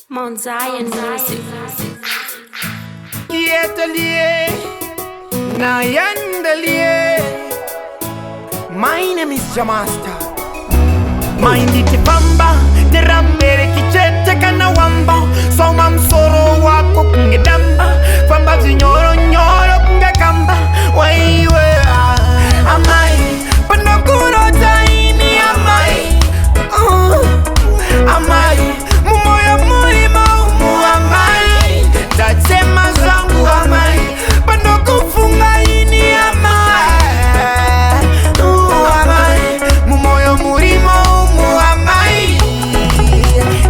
Mount Zion Music. Yetalie, Nayandalie. My name is Jamasta. Mind it pamba, the rambere kichete kana wamba. So mam soro wako kungedamba. Pamba zinyoro nyoro kungekamba. Waiwe amai, panokuro taimi amai. Amai, mumoya murima umu amai. Tatsema zangu amai, panokufunga ini amai. Amai, mumoya murima umu amai.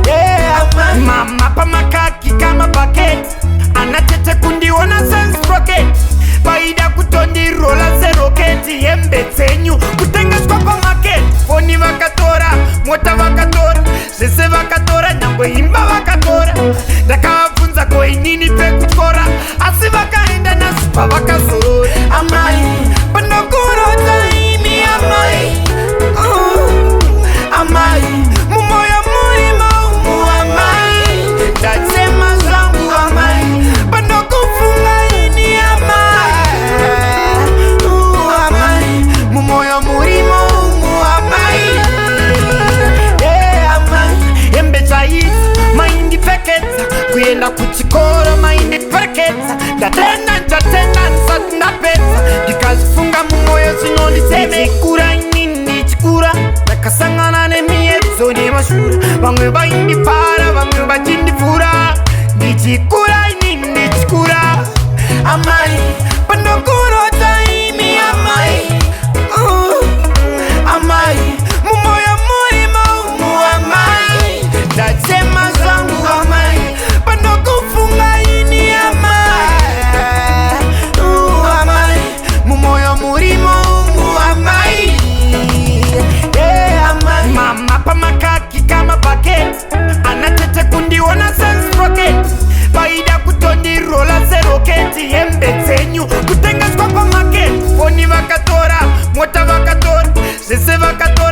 Yeah, amai. Mama pa makaki kama bucket, anatete kundiona sense rocket. Baida kutondi rola ze rocket. Yembe tenyu kutenga skapa market. Foni vakatora, mota vakatora. Sese vakatora, nyangwe imba vakatora. Ndakafunza kwa inini pekukora. Asi vakaenda na supa vakazora. Amai, panokuro taimi amai. Amai, mumoya murima umu amai. Tatsema zangu amai, panokufunga ini amai. Amai, mumoya murima umu amai. Yeah, amai, embe chai, maindi peketa. Kuyenda kuchikora maindi peketa. Ndatenda nsat pesa. Dikazifunga mumoya sinondi seme. Chikura inini chikura. Nakasangana nemiezo ni mashura. Bamwe baindi para, bamwe bajindi fura. Ndichikura inini chikura. Amai, panokuro taimi amai. Amai, mumoya murima umu amai. Tatsema zangu amai, panokufunga ini amai. Amai, mumoya murima umu amai. Yeah, amai. Mama pa makaki kama bucket, anatete kundiona sense rocket. Baida kutondi rola ze rocket. Yembe tenyu kutenga skapa market. Foni vakatora, mota vakatora. Sese vakatora.